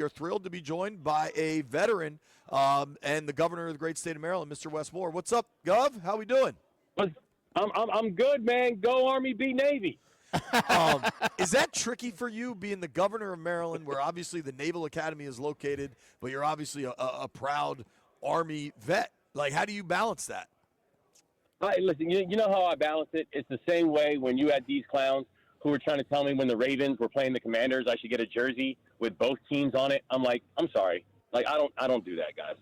We are thrilled to be joined by a veteran and the governor of the great state of Maryland, Mr. Wes Moore. What's up, Gov? How we doing? I'm good, man. Go Army, beat Navy. Is that tricky for you, being the governor of Maryland, where obviously the Naval Academy is located, but you're obviously a proud Army vet? Like, how do you balance that? Listen, you know how I balance it? It's the same way when you had these clowns who were trying to tell me when the Ravens were playing the Commanders, I should get a jersey with both teams on it. I'm like, I'm sorry. Like, I don't do that, guys.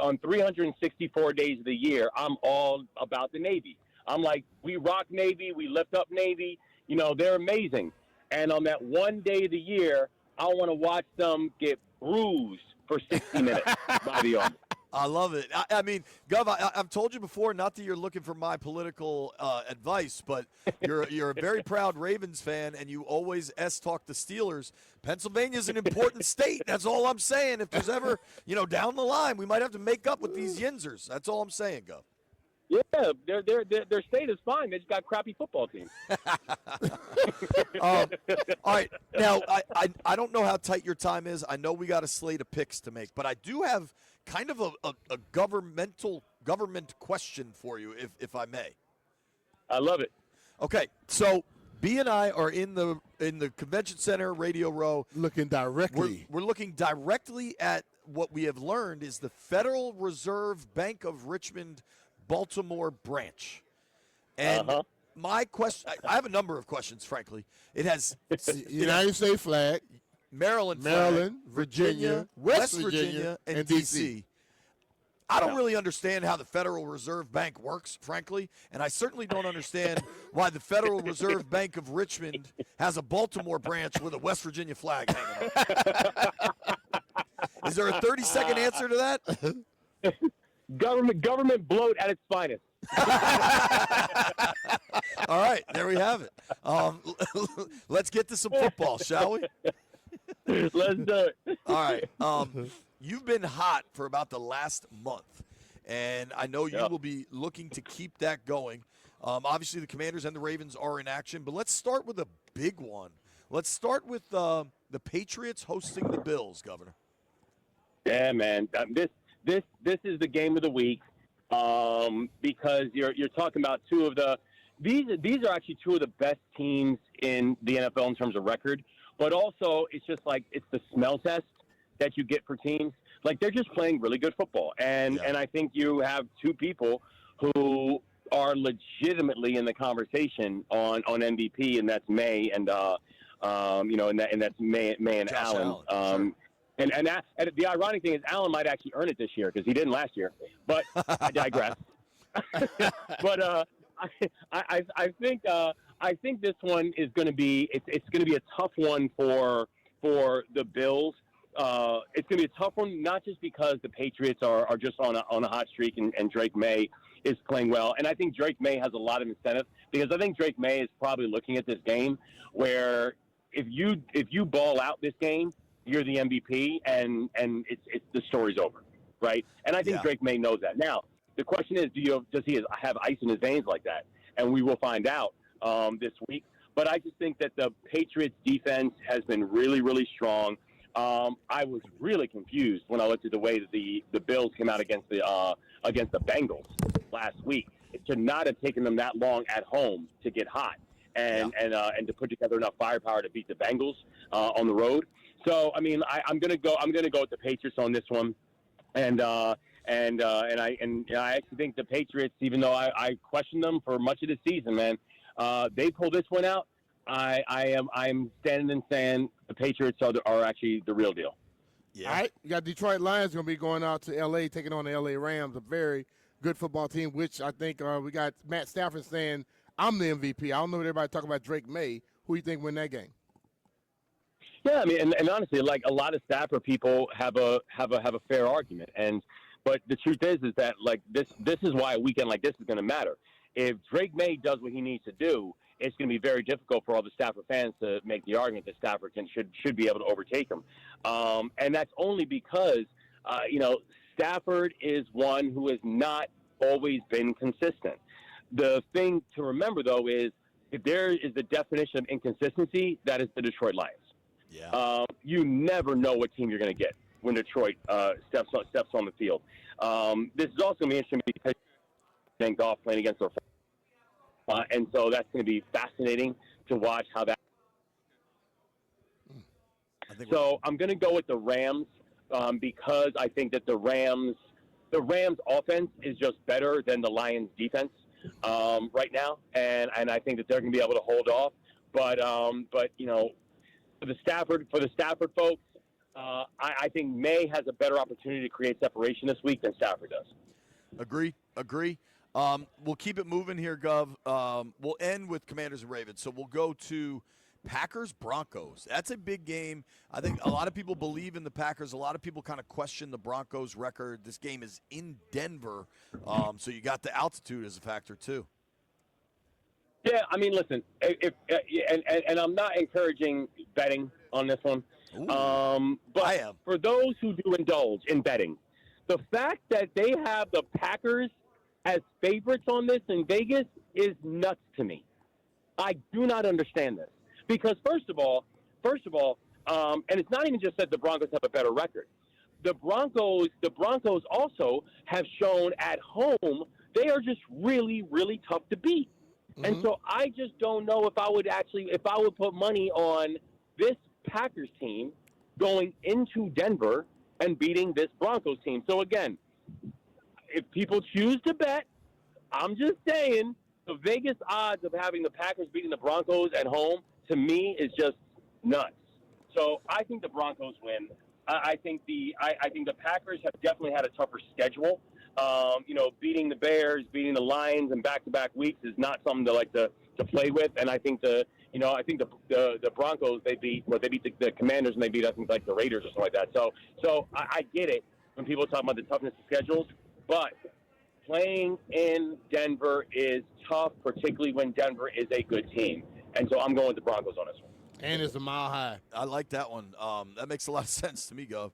On 364 days of the year, I'm all about the Navy. I'm like, we rock Navy, we lift up Navy. You know, they're amazing. And on that one day of the year, I want to watch them get bruised for 60 minutes by the Army. I love it. I mean, Gov, I've told you before, not that you're looking for my political advice, but you're a very proud Ravens fan, and you always talk the Steelers. Pennsylvania's an important state. That's all I'm saying. If there's ever, down the line, we might have to make up with these Yinzers. That's all I'm saying, Gov. Yeah, their state is fine. They just got crappy football teams. All right. Now, I don't know how tight your time is. I know we got a slate of picks to make, but I do have kind of a government question for you, if I may. I love it. Okay, so B and I are in the convention center, Radio Row, looking directly. We're looking directly at what we have learned is the Federal Reserve Bank of Richmond Baltimore branch. And my question, I have a number of questions, frankly. It has United States flag, Maryland, Virginia, West Virginia, and D.C. I don't really understand how the Federal Reserve Bank works, frankly, and I certainly don't understand why the Federal Reserve Bank of Richmond has a Baltimore branch with a West Virginia flag hanging up. Is there a 30-second answer to that? Government bloat at its finest. All right, there we have it. Let's get to some football, shall we? Let's do it. All right. You've been hot for about the last month, and I know you will be looking to keep that going. Obviously, the Commanders and the Ravens are in action, but let's start with a big one. Let's start with the Patriots hosting the Bills, Governor. Yeah, man. This is the game of the week because you're talking about two of the these are actually two of the best teams in the NFL in terms of record, but also it's just like it's the smell test that you get for teams. Like, they're just playing really good football, and I think you have two people who are legitimately in the conversation on MVP, and that's May and and that's May and Josh Allen. Allen. And the ironic thing is, Allen might actually earn it this year because he didn't last year. But I digress. But I think this one is going to be it's going to be a tough one for the Bills. It's going to be a tough one, not just because the Patriots are just on a hot streak and Drake May is playing well, and I think Drake May has a lot of incentive because I think Drake May is probably looking at this game where if you ball out this game, you're the MVP, and it's the story's over, right? And I think Drake May knows that. Now, the question is, does he have ice in his veins like that? And we will find out this week. But I just think that the Patriots' defense has been really, really strong. I was really confused when I looked at the way that the Bills came out against the Bengals last week. It should not have taken them that long at home to get hot and to put together enough firepower to beat the Bengals on the road. So, I mean, I'm gonna go with the Patriots on this one, and I actually think the Patriots, even though I questioned them for much of the season, man, they pull this one out. I'm standing and saying the Patriots are actually the real deal. Yeah. All right, you got Detroit Lions going to be going out to L.A. taking on the L.A. Rams, a very good football team. Which I think we got Matt Stafford saying I'm the MVP. I don't know what everybody talking about Drake May. Who do you think win that game? Yeah, I mean, and honestly, like a lot of Stafford people have a fair argument, but the truth is that like this is why a weekend like this is going to matter. If Drake May does what he needs to do, it's going to be very difficult for all the Stafford fans to make the argument that Stafford should be able to overtake him, and that's only because Stafford is one who has not always been consistent. The thing to remember though is if there is the definition of inconsistency, that is the Detroit Lions. You never know what team you're going to get when Detroit steps on the field. This is also going to be interesting because and golf playing against their and so that's going to be fascinating to watch how that. So I'm going to go with the Rams because I think that the Rams offense is just better than the Lions defense right now, and I think that they're going to be able to hold off. But you know, for the Stafford folks, I think May has a better opportunity to create separation this week than Stafford does. Agree. We'll keep it moving here, Gov. We'll end with Commanders and Ravens. So we'll go to Packers-Broncos. That's a big game. I think a lot of people believe in the Packers. A lot of people kind of question the Broncos' record. This game is in Denver, so you got the altitude as a factor too. Yeah, I mean, listen, and I'm not encouraging betting on this one. But I am. For those who do indulge in betting, the fact that they have the Packers as favorites on this in Vegas is nuts to me. I do not understand this. Because first of all, and it's not even just that the Broncos have a better record. The Broncos also have shown at home they are just really, really tough to beat. Mm-hmm. And so I just don't know if I would put money on this Packers team going into Denver and beating this Broncos team. So again, if people choose to bet, I'm just saying the Vegas odds of having the Packers beating the Broncos at home, to me, is just nuts. So I think the Broncos win. I think the Packers have definitely had a tougher schedule. Beating the Bears, beating the Lions in back-to-back weeks is not something to like to play with. And I think the Broncos, they beat the Commanders, and they beat, I think, like the Raiders or something like that. So I get it when people talk about the toughness of schedules, but playing in Denver is tough, particularly when Denver is a good team. And so I'm going with the Broncos on this one. And it's a mile high. I like that one. That makes a lot of sense to me, Gov.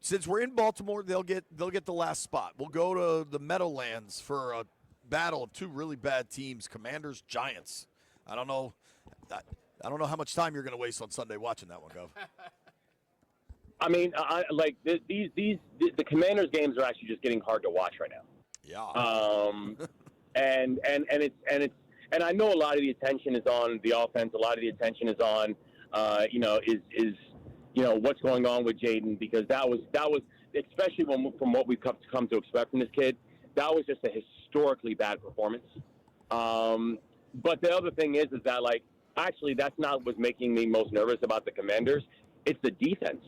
Since we're in Baltimore, they'll get the last spot. We'll go to the Meadowlands for a battle of two really bad teams, Commanders, Giants. I don't know how much time you're going to waste on Sunday watching that one, Gov. I mean, the Commanders games are actually just getting hard to watch right now. Yeah. And I know a lot of the attention is on the offense. A lot of the attention is on, what's going on with Jaden, because that was especially from what we've come to expect from this kid, that was just a historically bad performance. But the other thing is that, like, actually that's not what's making me most nervous about the Commanders. It's the defense.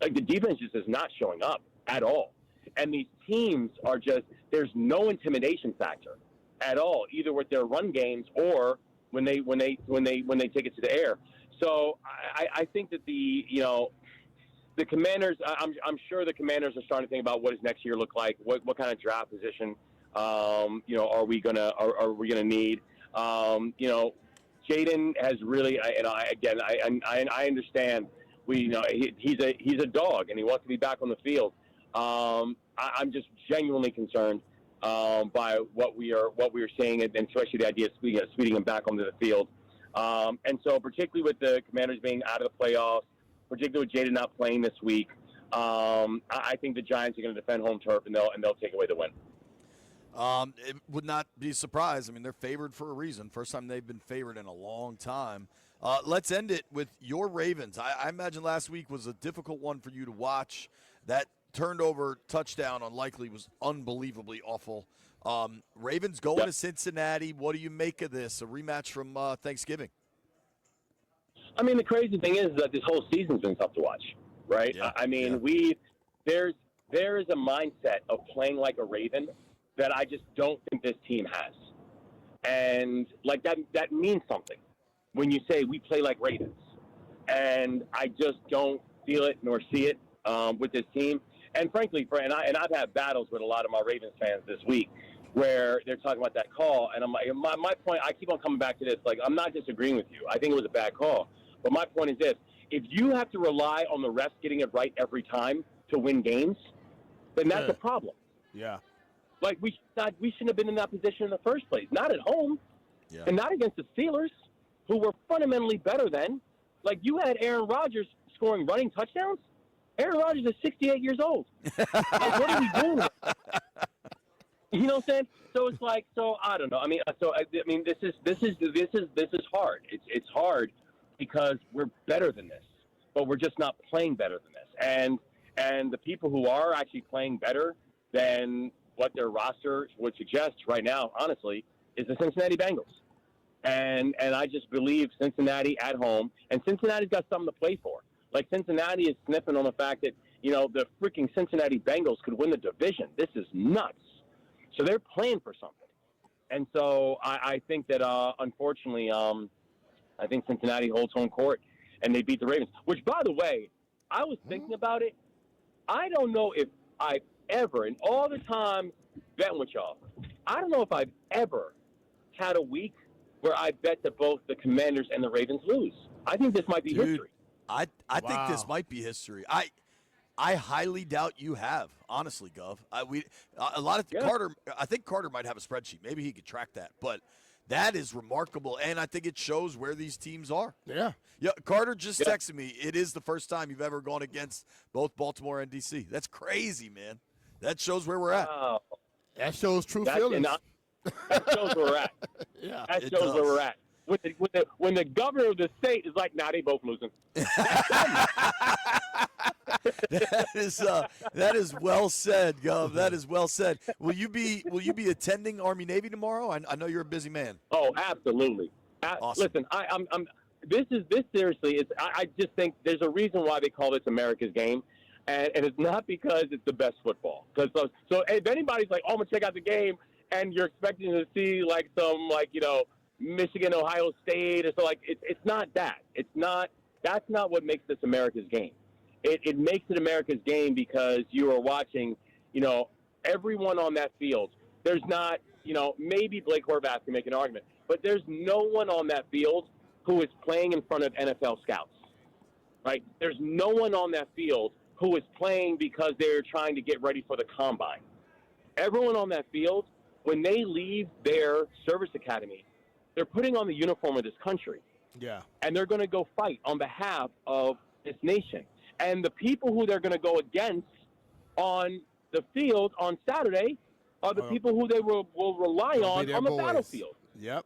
Like, the defense just is not showing up at all. And these teams are just, there's no intimidation factor at all, either with their run games or when they take it to the air. So I think that the Commanders, I'm sure the Commanders are starting to think about what does next year look like, what kind of draft position are we gonna need. Jaden has really, I understand. He's a dog and he wants to be back on the field. I'm just genuinely concerned by what we are seeing, and especially the idea of speeding him back onto the field. And so, particularly with the Commanders being out of the playoffs, particularly with Jaden not playing this week, I think the Giants are going to defend home turf, and they'll take away the win. It would not be a surprise. I mean, they're favored for a reason. First time they've been favored in a long time. Let's end it with your Ravens. I imagine last week was a difficult one for you to watch. That turned over touchdown unlikely was unbelievably awful. Ravens going to Cincinnati. What do you make of this? A rematch from Thanksgiving. I mean, the crazy thing is that this whole season's been tough to watch, right? Yeah, I mean, there is a mindset of playing like a Raven that I just don't think this team has. And like that means something when you say we play like Ravens. And I just don't feel it nor see it with this team. And frankly, I've had battles with a lot of my Ravens fans this week where they're talking about that call. And I'm like, my point, I keep on coming back to this. Like, I'm not disagreeing with you. I think it was a bad call. But my point is this. If you have to rely on the refs getting it right every time to win games, then that's a problem. Yeah. Like, we shouldn't have been in that position in the first place. Not at home. Yeah. And not against the Steelers, who were fundamentally better than. Like, you had Aaron Rodgers scoring running touchdowns. Aaron Rodgers is 68 years old. Like, what are we doing? You know what I'm saying? So it's like, so I don't know. I mean, this is hard. It's hard because we're better than this, but we're just not playing better than this. And the people who are actually playing better than what their roster would suggest right now, honestly, is the Cincinnati Bengals. And I just believe Cincinnati at home, and Cincinnati's got something to play for. Like, Cincinnati is sniffing on the fact that, you know, the freaking Cincinnati Bengals could win the division. This is nuts. So they're playing for something. And so I think that, unfortunately, I think Cincinnati holds home court, and they beat the Ravens. Which, by the way, I was thinking about it. I don't know if I've ever, in all the time betting with y'all, I don't know if I've ever had a week where I bet that both the Commanders and the Ravens lose. I think this might be history. I think this might be history. I highly doubt you have, honestly, Gov. Carter. I think Carter might have a spreadsheet. Maybe he could track that. But that is remarkable, and I think it shows where these teams are. Yeah. Yeah. Carter just texted me. It is the first time you've ever gone against both Baltimore and DC. That's crazy, man. That shows where we're at. Wow. That shows true feelings. That shows where we're at. Yeah, that shows where we're at. When the governor of the state is like, nah, they both losing. That is well said, Gov. That is well said. Will you be attending Army Navy tomorrow? I know you're a busy man. Oh, absolutely. Awesome. Listen, this seriously is. I just think there's a reason why they call this America's game, and it's not because it's the best football. So if anybody's like, oh, I'm gonna check out the game, and you're expecting to see like some Michigan, Ohio State, or so, like, it's not that. That's not what makes this America's game. It makes it America's game because you are watching, everyone on that field. There's not, maybe Blake Horvath can make an argument, but there's no one on that field who is playing in front of NFL scouts, right? There's no one on that field who is playing because they're trying to get ready for the combine. Everyone on that field, when they leave their service academy, they're putting on the uniform of this country. Yeah. And they're going to go fight on behalf of this nation. And the people who they're going to go against on the field on Saturday are the people who they will rely on the battlefield. Yep.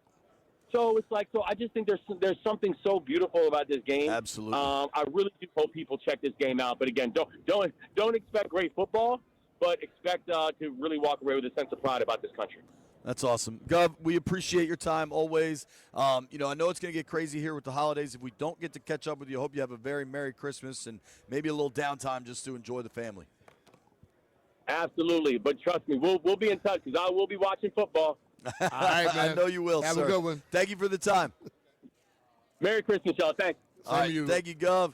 So it's like, I just think there's something so beautiful about this game. Absolutely. I really do hope people check this game out. But again, don't expect great football, but expect to really walk away with a sense of pride about this country. That's awesome. Gov, we appreciate your time always. I know it's going to get crazy here with the holidays. If we don't get to catch up with you, I hope you have a very Merry Christmas and maybe a little downtime just to enjoy the family. Absolutely. But trust me, we'll be in touch because I will be watching football. All right, man. I know you will, Have sir. a good one. Thank you for the time. Merry Christmas, y'all. Thanks. All right, thank you, Gov.